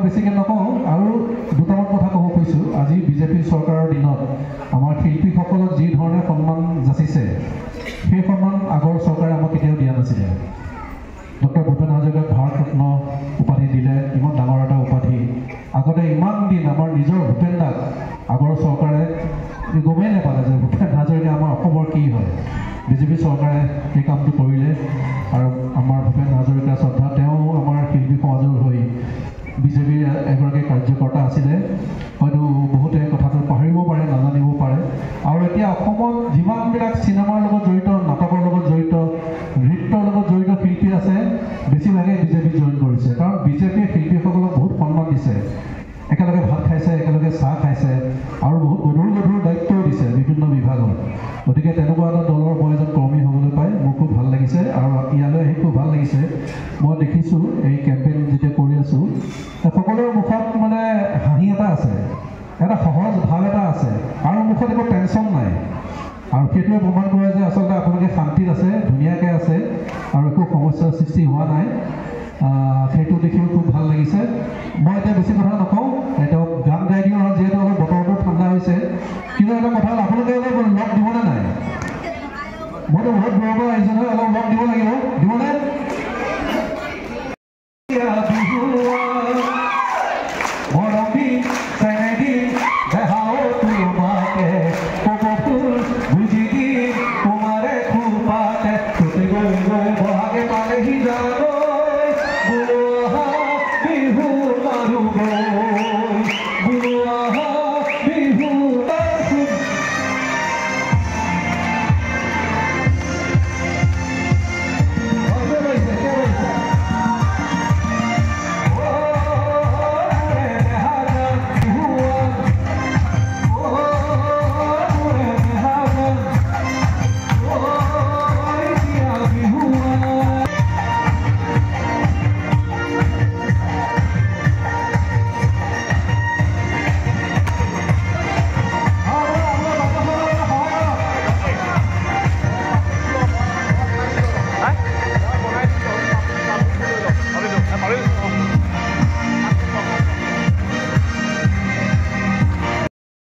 বেছিকৈ নকওঁ আৰু দুটামান কথা ক'ব কৈছোঁ। আজি বিজেপি চৰকাৰৰ দিনত আমাৰ শিল্পীসকলক যি ধৰণে সন্মান যাচিছে সেই সন্মান আগৰ চৰকাৰে আমাক কেতিয়াও দিয়া নাছিলে। ডক্টৰ ভূপেন হাজৰিকাক ভাৰত ৰত্ন উপাধি দিলে, ইমান ডাঙৰ এটা উপাধি। আগতে ইমান দিন আমাৰ নিজৰ ভূপেন দাক আগৰ চৰকাৰে গমেই নাপালে যে ভূপেন হাজৰিকা আমাৰ অসমৰ কি হয়। বিজেপি চৰকাৰে এই কামটো কৰিলে আৰু আমাৰ ভূপেন হাজৰিকা শ্ৰদ্ধা, তেওঁ আমাৰ শিল্পী সমাজৰ হৈ বিজেপিৰ এগৰাকী কাৰ্যকৰ্তা আছিলে। হয়তো বহুতে কথাটো পাহৰিব পাৰে, নাজানিব পাৰে। আৰু এতিয়া অসমত যিমানবিলাক চিনেমাৰ লগত জড়িত, নাটকৰ লগত জড়িত, নৃত্যৰ লগত জড়িত শিল্পী আছে, বেছিভাগে বিজেপিত জইন কৰিছে। কাৰণ বিজেপিয়ে শিল্পীসকলক বহুত সন্মান দিছে, একেলগে ভাত খাইছে, একেলগে চাহ খাইছে আৰু বহুত গধুৰ গধুৰ দায়িত্বও দিছে বিভিন্ন বিভাগত। গতিকে তেনেকুৱা এটা দলৰ মই এজন কৰ্মী হ'বলৈ পাই মোৰ খুব ভাল লাগিছে আৰু ইয়ালৈ আহি খুব ভাল লাগিছে। মই দেখিছোঁ এই কেম্পেইন যেতিয়া কৰি আছোঁ, সকলোৰে মুখত মানে হাঁহি এটা আছে, এটা সহজ ভাৱ এটা আছে আৰু মুখত একো টেনশ্যন নাই। আৰু সেইটোৱে প্ৰমাণ কৰে যে আচলতে আপোনালোকে শান্তিত আছে, ধুনীয়াকৈ আছে আৰু একো সমস্যাৰ সৃষ্টি হোৱা নাই। সেইটো দেখিও খুব ভাল লাগিছে। মই এতিয়া বেছি কথা নকওঁ, এতিয়া গান গাই দিওঁ আৰু যিহেতু অলপ বতৰটো ঠাণ্ডা হৈছে। কিন্তু এটা কথা হ'ল, আপোনালোকে অলপ লগ দিবনে নাই? মইতো বহুত দূৰৰ পৰা আহিছোঁ নহয়, অলপ লগ দিব লাগিব, দিবনে?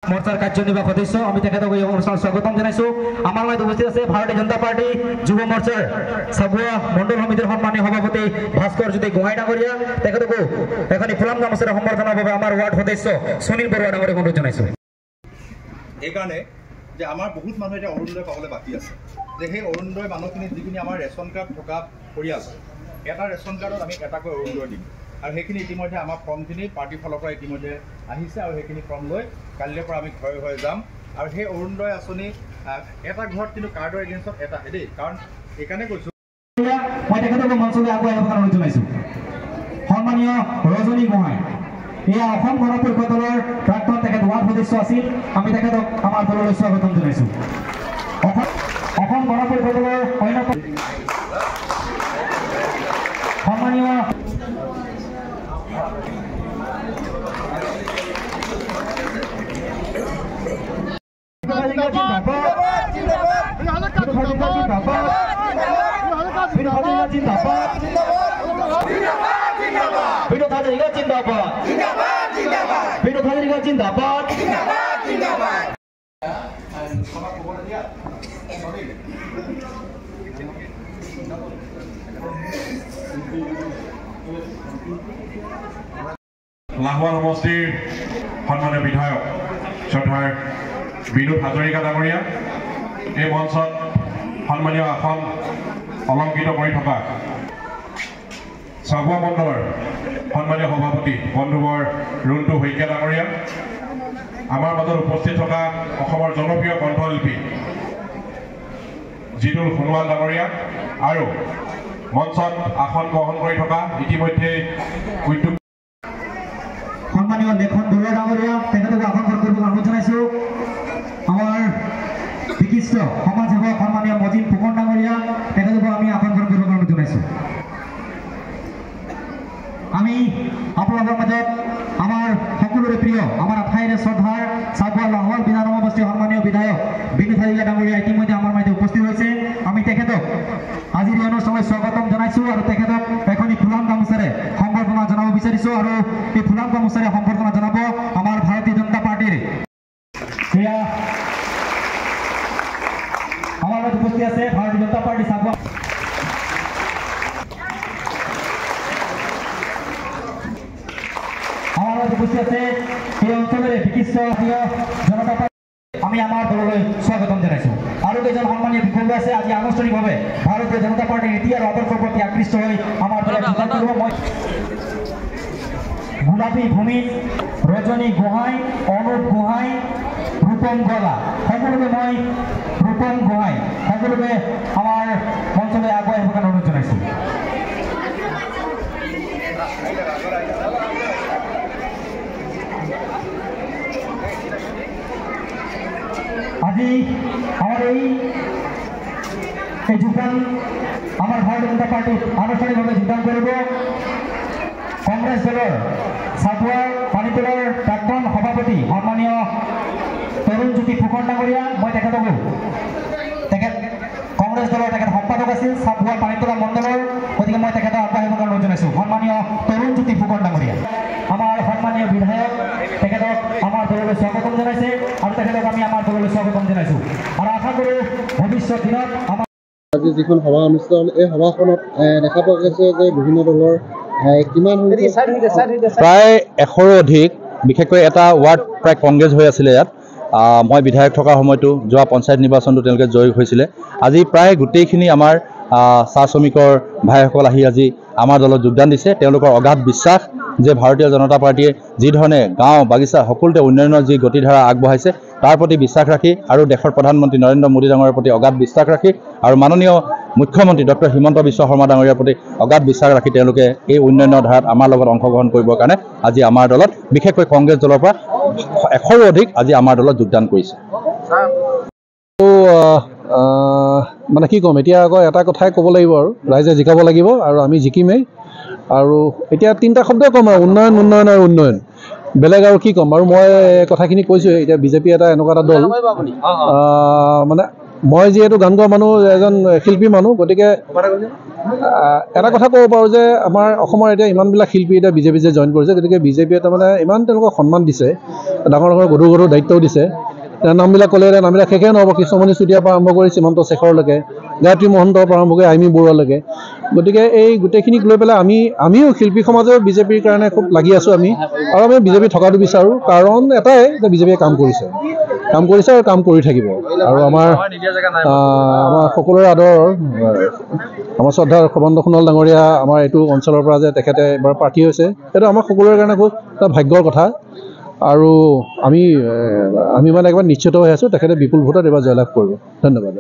মোৰ্চাৰ কাৰ্যনিৰ্বাহক সদস্য আমি তেখেতক এই অনুষ্ঠানত স্বাগতম জনাইছোঁ। আমাৰ মাজত উপস্থিত আছে ভাৰতীয় জনতা পাৰ্টি যুৱ মৰ্চাৰ চাবুৱা মণ্ডল সমিতিৰ সন্মানীয় সভাপতি ভাস্কৰ জ্যোতি গোহাঁই ডাঙৰীয়া, তেখেতকো এখনি ফুলাম গামোচাৰে সম্বৰ্ধনাৰ বাবে আমাৰ ৱাৰ্ড সদস্য সুনীল বৰুৱা ডাঙৰীয়াক অনুৰোধ জনাইছোঁ। এইকাৰণে যে আমাৰ বহুত মানুহ এতিয়া অৰুণোদয় পাবলৈ বাকী আছে, যে সেই অৰুণোদয় মানুহখিনি যিখিনি আমাৰ ৰেচন কাৰ্ড থকা পৰিয়াল, এটা ৰেচন কাৰ্ডত আমি এটাকৈ অৰুণোদয় দিম। আৰু সেইখিনি ইতিমধ্যে আমাৰ ফৰ্মখিনি পাৰ্টিৰ ফালৰ পৰা ইতিমধ্যে আহিছে আৰু সেইখিনি ফৰ্ম লৈ কালিৰে পৰা আমি ঘৰে ঘৰে যাম। আৰু সেই অৰুণোদয় আঁচনি এটা ঘৰত কিন্তু কাৰ্ডৰ এগেইনষ্টত এটাহে দেই, কাৰণ সেইকাৰণে কৈছোঁ। মই তেখেতক মঞ্চলৈ আগুৱাই আহিবৰ কাৰণে অনুৰোধ জনাইছোঁ। সন্মানীয় ৰজনী গোহাঁই, এয়া অসম গণ পৰিষদ দলৰ প্ৰাক্তন তেখেত ৱাৰ্ড সদস্য আছিল। আমি তেখেতক আমাৰ দললৈ স্বাগতম জনাইছোঁ। অসম গণ পৰিষদ দলৰ অন্যতম সন্মানীয় লাহোৱাল সমষ্টিৰ সন্মানীয় বিধায়ক শ্ৰদ্ধাৰ বিনোদ হাজৰিকা ডাঙৰীয়া, এই মঞ্চত সন্মানীয় আসন অলংকৃত কৰি থকা চাবুৱা মণ্ডলৰ সন্মানীয় সভাপতি বন্ধুবৰ ৰুণ্টু শইকীয়া ডাঙৰীয়া, আমাৰ মাজত উপস্থিত থকা অসমৰ জনপ্ৰিয় কণ্ঠশিল্পী জিতুল সোণোৱাল ডাঙৰীয়া আৰু মঞ্চত আসন গ্ৰহণ কৰি থকা ইতিমধ্যে উদ্যোগ সন্মানীয় লেখন বৰুৱা ডাঙৰীয়া, তেখেতক আসন গ্ৰহণ কৰিবলৈ অনুৰোধ জনাইছোঁ। আমাৰ বিশিষ্ট সমাজসেৱক সন্মানীয় মজিদ ফুকন ডাঙৰীয়া, তেখেতকো আমি আসন গ্ৰহণ কৰিবলৈ অনুৰোধ জনাইছোঁ। আমি আপোনালোকৰ মাজত আমাৰ সকলোৰে প্ৰিয়, আমাৰ ঠাইৰে শ্ৰদ্ধাৰ চাবুৱা লাহোৱাল বিধানসভা সমষ্টিৰ সন্মানীয় বিধায়ক বিনোদ হাজৰিকা ডাঙৰীয়া ইতিমধ্যে আমাৰ মাজত উপস্থিত হৈছে। আমি তেখেতক আজিৰ এই অনুষ্ঠানত স্বাগতম জনাইছোঁ আৰু তেখেতক এখনি ফুলাম গামোচাৰে সম্বৰ্ধনা জনাব বিচাৰিছোঁ। বিচাৰিছোঁ আৰু এই ফুলাম কৰ্মচাৰী সম্বৰ্ধনা জনাব আমাৰ ভাৰতীয় জনতা পাৰ্টিৰ সেয়া আমাৰ লগত উপস্থিত আছে ভাৰতীয় জনতা পাৰ্টি চাবুৱা আমাৰ লগত উপস্থিত আছে এই অঞ্চলৰে বিশিষ্ট জনতা পাৰ্টি আমি আমাৰ দললৈ স্বাগতম জনাইছোঁ আৰু কেইজন সন্মানীয় বিষয় আছে আজি আনুষ্ঠানিকভাৱে ভাৰতীয় জনতা পাৰ্টিৰ নীতি আৰু আদৰ্শৰ প্ৰতি আকৃষ্ট হৈ আমাৰ দলে যোগদান কৰিব মই গোলাপী ভূমি ৰজনী গোহাঁই অনুপ গোহাঁই ৰূপম গলা সকলোকে মই ৰূপম গোহাঁই সকলোকে আমাৰ মঞ্চলৈ আগুৱাই আহিবৰ কাৰণে অনুৰোধ জনাইছোঁ আজি আমাৰ এই যোগদান আমাৰ ভাৰতীয় জনতা পাৰ্টি আনুষ্ঠানিকভাবে যোগদান কৰব কংগ্ৰেস দলেৰ চাবুৱা পানীতোলাৰ প্ৰাক্তন সভাপতি সন্মানীয় তৰুণ জ্যোতি ফুকন ডাঙৰীয়া মই তেখেতকো কংগ্ৰেছ দলৰ তেখেত সম্পাদক আছিল চাবুৱা পানীতোলা মণ্ডলৰ গতিকে মই তেখেতক আগবাঢ়িবৰ কাৰণে অনুৰোধ জনাইছোঁ সন্মানীয় তৰুণ জ্যোতি ফুকন ডাঙৰীয়া আমাৰ সন্মানীয় বিধায়ক তেখেতক আমাৰ দললৈ স্বাগতম জনাইছে আৰু তেখেতক আমি আমাৰ দললৈ স্বাগতম জনাইছোঁ আৰু আশা কৰোঁ ভৱিষ্যত দিনত আমাৰ আজি যিখন সভা অনুষ্ঠিত হ'ল এই সভাখনত দেখা পোৱা গৈছে যে বিভিন্ন দলৰ কিমান প্ৰায় 100ৰো অধিক বিশেষকৈ এটা ৱাৰ্ড প্ৰায় কংগ্ৰেছ হৈ আছিলে ইয়াত মই বিধায়ক থকাৰ সময়তো যোৱা পঞ্চায়ত নিৰ্বাচনটো তেওঁলোকে জয়ী হৈছিলে আজি প্ৰায় গোটেইখিনি আমাৰ চাহ শ্ৰমিকৰ ভাইসকল আহি আজি আমাৰ দলত যোগদান দিছে তেওঁলোকৰ অগাধ বিশ্বাস যে ভাৰতীয় জনতা পাৰ্টিয়ে যি ধৰণে গাঁও বাগিচা সকলোতে উন্নয়নৰ যি গতিধাৰা আগবঢ়াইছে তাৰ প্ৰতি বিশ্বাস ৰাখি আৰু দেশৰ প্ৰধানমন্ত্ৰী নৰেন্দ্ৰ মোদী ডাঙৰীয়াৰ প্ৰতি অগাধ বিশ্বাস ৰাখি আৰু মাননীয় মুখ্যমন্ত্ৰী ডক্টৰ হিমন্ত বিশ্ব শৰ্মা ডাঙৰীয়াৰ প্ৰতি অগাধ বিশ্বাস ৰাখি তেওঁলোকে এই উন্নয়নৰ ধাৰাত আমাৰ লগত অংশগ্ৰহণ কৰিবৰ কাৰণে আজি আমাৰ দলত বিশেষকৈ কংগ্ৰেছ দলৰ পৰা 100ৰো অধিক আজি আমাৰ দলত যোগদান কৰিছে মানে কি ক'ম এতিয়া আকৌ এটা কথাই ক'ব লাগিব আৰু ৰাইজে জিকাব লাগিব আৰু আমি জিকিমেই আৰু এতিয়া তিনিটা শব্দই ক'ম আৰু উন্নয়ন উন্নয়ন আৰু উন্নয়ন বেলেগ আৰু কি ক'ম আৰু মই কথাখিনি কৈছোঁ এতিয়া বিজেপি এটা এনেকুৱা এটা দল মানে মই যিহেতু গান গোৱা মানুহ এজন শিল্পী মানুহ গতিকে এটা কথা ক'ব পাৰোঁ যে আমাৰ অসমৰ এতিয়া ইমানবিলাক শিল্পী এতিয়া বিজেপি যে জইন কৰিছে গতিকে বিজেপিয়ে তাৰমানে ইমান তেওঁলোকক সন্মান দিছে ডাঙৰ ডাঙৰ গধুৰ গধুৰ দায়িত্বও দিছে নামবিলাক ক'লে নামবিলাক শেষেই নহ'ব কৃষ্ণমণি চুতীয়াৰ পৰা আৰম্ভ কৰি শ্ৰীমন্ত শেখৰলৈকে গায়ত্ৰী মহন্তৰ পৰা আৰম্ভ কৰি আইমী বৰুৱালৈকে গতিকে এই গোটেইখিনিক লৈ পেলাই আমিও শিল্পী সমাজেও বিজেপিৰ কাৰণে খুব লাগি আছোঁ আমি আৰু আমি বিজেপি থকাটো বিচাৰোঁ কাৰণ এটাই যে বিজেপিয়ে কাম কৰিছে আৰু কাম কৰি থাকিব আৰু আমাৰ সকলোৰে আদৰৰ আমাৰ শ্ৰদ্ধাৰ সৰ্বানন্দ সোণোৱাল ডাঙৰীয়া আমাৰ এইটো অঞ্চলৰ পৰা যে তেখেতে এবাৰ প্ৰাৰ্থী হৈছে সেইটো আমাৰ সকলোৰে কাৰণে খুব এটা ভাগ্যৰ কথা আৰু আমি মানে একবাৰ নিশ্চিত হৈ আছোঁ তেখেতে বিপুল ভোটত এবাৰ জয়লাভ কৰিব ধন্যবাদ